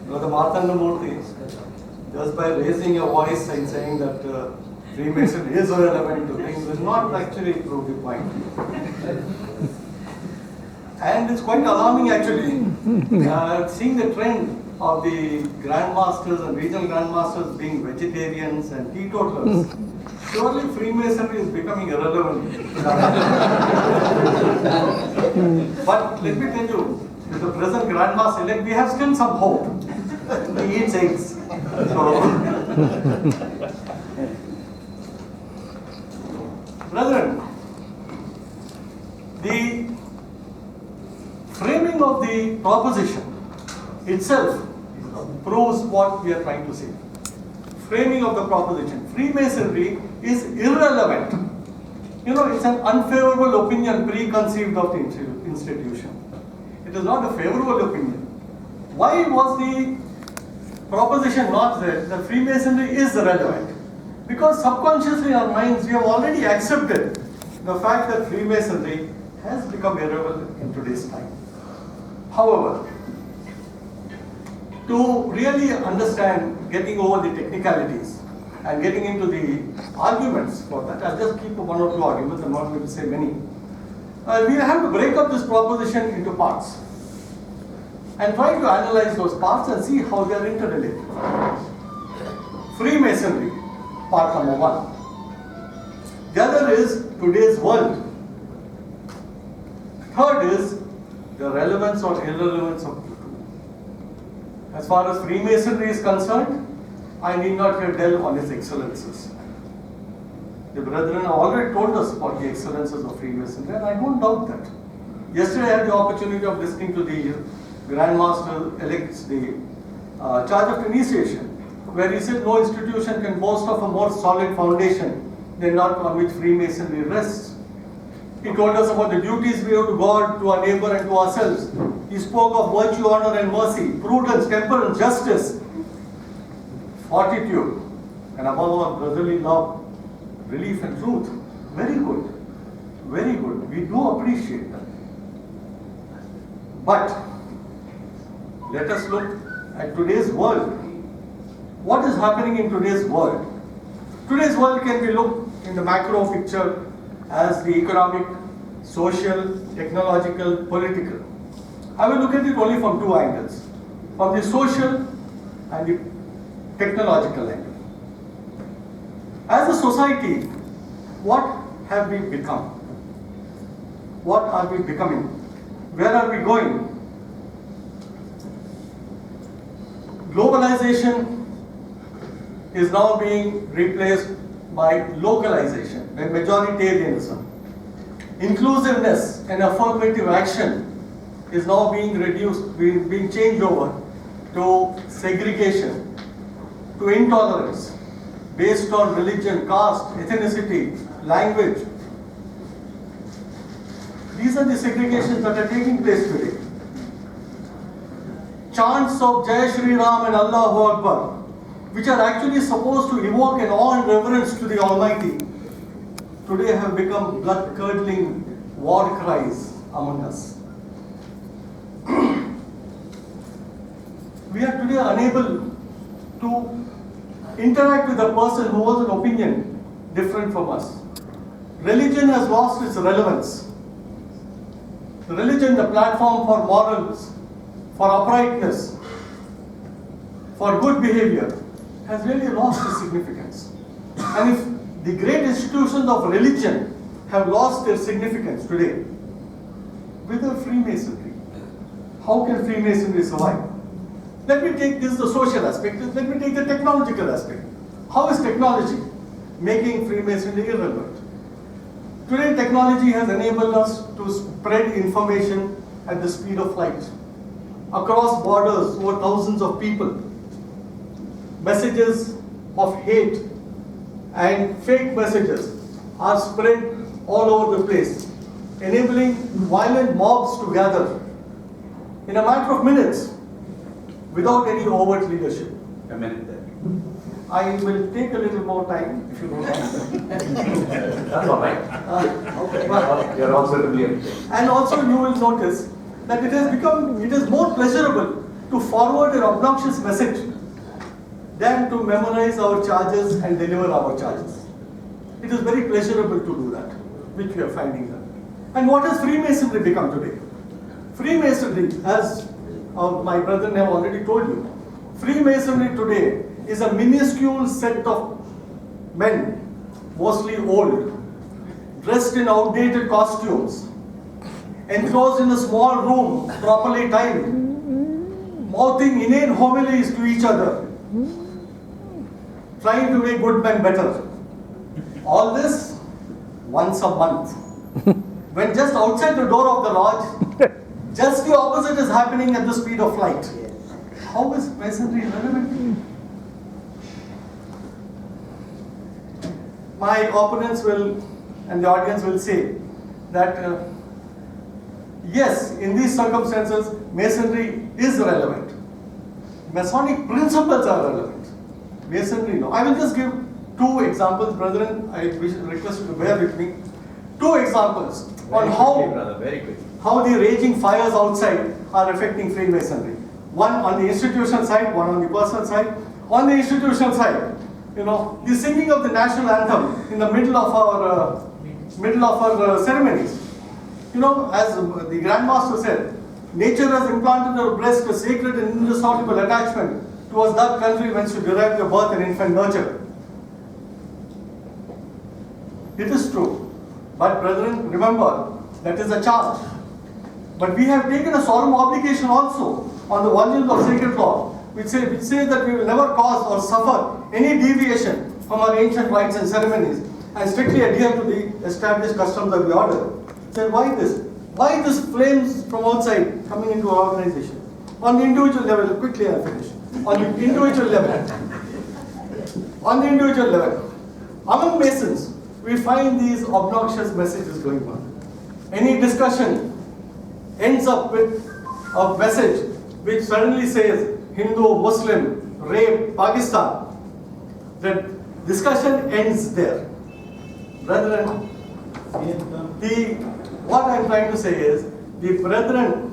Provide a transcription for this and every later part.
Brother Marthandamurti, just by raising your voice and saying that Freemasonry is relevant to things will not actually prove the point. And it's quite alarming actually, seeing the trend of the grandmasters and regional grandmasters being vegetarians and teetotalers. Surely Freemasonry is becoming irrelevant. But let me tell you, with the present grandmaster elect, we have still some hope. He eats eggs. So, brethren, the framing of the proposition itself proves what we are trying to say. Framing of the proposition. Freemasonry is irrelevant. You know, it's an unfavorable opinion preconceived of the institution. It is not a favorable opinion. Why was the proposition not there that Freemasonry is relevant? Because subconsciously in our minds we have already accepted the fact that Freemasonry has become irrelevant in today's time. However, to really understand getting over the technicalities and getting into the arguments for that, I'll just keep one or two arguments, I'm not going to say many. We have to break up this proposition into parts and try to analyze those parts and see how they are interrelated. Freemasonry, part number one. The other is today's world. Third is the relevance or irrelevance of the two. As far as Freemasonry is concerned, I need not here delve on its excellences. The brethren have already told us about the excellences of Freemasonry, and I don't doubt that. Yesterday I had the opportunity of listening to the Grand Master elects the charge of initiation, where he said no institution can boast of a more solid foundation than that on which Freemasonry rests. He told us about the duties we owe to God, to our neighbor, and to ourselves. He spoke of virtue, honor, and mercy, prudence, temperance, justice, fortitude, and above all, brotherly love, relief, and truth. Very good. Very good. We do appreciate that. But let us look at today's world. What is happening in today's world? Today's world can be looked in the macro picture as the economic, social, technological, political. I will look at it only from two angles, from the social and the technological angle. As a society, what have we become? What are we becoming? Where are we going? Globalization is now being replaced by localization and majoritarianism. Inclusiveness and affirmative action is now being reduced, being changed over to segregation, to intolerance based on religion, caste, ethnicity, language. These are the segregations that are taking place today. Chants of Jai Shri Ram and Allahu Akbar, which are actually supposed to evoke an awe and reverence to the Almighty, today have become blood-curdling war cries among us. We are today unable to interact with a person who has an opinion different from us. Religion has lost its relevance. Religion, the platform for morals, for uprightness, for good behavior, has really lost its significance. And if the great institutions of religion have lost their significance today, without Freemasonry, how can Freemasonry survive? Let me take this, the social aspect, let me take the technological aspect. How is technology making Freemasonry irrelevant? Today technology has enabled us to spread information at the speed of light, across borders, over thousands of people. Messages of hate and fake messages are spread all over the place, enabling violent mobs to gather in a matter of minutes without any overt leadership. A minute there. I will take a little more time if you don't mind. That's all right. Okay. You're also brilliant. And also you will notice that it is more pleasurable to forward an obnoxious message than to memorize our charges and deliver our charges. It is very pleasurable to do that, which we are finding that. And what has Freemasonry become today? Freemasonry, as my brethren have already told you, Freemasonry today is a minuscule set of men, mostly old, dressed in outdated costumes, enclosed in a small room, properly timed, mouthing inane homilies to each other, trying to make good men better. All this once a month. When just outside the door of the lodge, just the opposite is happening at the speed of light. How is Masonry relevant? My opponents will, and the audience will say that yes, in these circumstances, Masonry is relevant. Masonic principles are relevant. Masonry, no. I will just give two examples, brethren. I request you to bear with me. Two examples on how the raging fires outside are affecting Freemasonry. One on the institutional side, one on the personal side. On the institutional side, the singing of the national anthem in the middle of our ceremonies. As the Grand Master said, nature has implanted in our breast a sacred and indissoluble attachment towards that country whence you derive your birth and infant nurture. It is true. But brethren, remember, that is a charge. But we have taken a solemn obligation also on the volumes of sacred law, which say that we will never cause or suffer any deviation from our ancient rites and ceremonies and strictly adhere to the established customs of the order. So why this? Why this flames from outside coming into our organization? On the individual level, quickly I'll finish. On the individual level, among Masons, we find these obnoxious messages going on. Any discussion ends up with a message which suddenly says Hindu, Muslim, rape, Pakistan. The discussion ends there. Brethren, what I am trying to say is, the brethren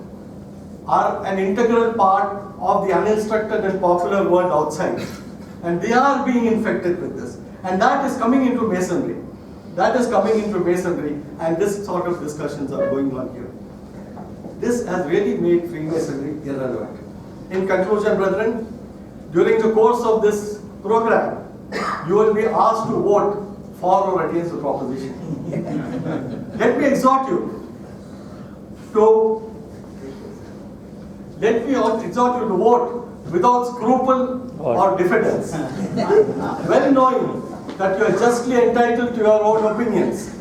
are an integral part of the uninstructed and popular world outside. And they are being infected with this. And that is coming into Masonry. And this sort of discussions are going on here. This has really made Freemasonry irrelevant. In conclusion, brethren, during the course of this program, you will be asked to vote for or against the proposition. Let me exhort you to vote without scruple or diffidence, well knowing that you are justly entitled to your own opinions,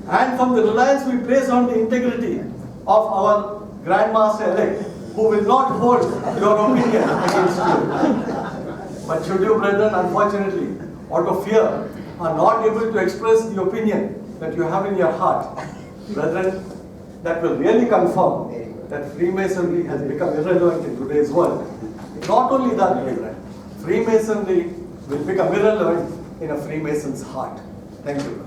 and from the reliance we place on the integrity of our Grand Master elect, who will not hold your opinion against you. But should you, brethren, unfortunately, out of fear, are not able to express the opinion that you have in your heart, brethren, that will really confirm that Freemasonry has become irrelevant in today's world. Not only that, brethren, Freemasonry will become irrelevant in a Freemason's heart. Thank you.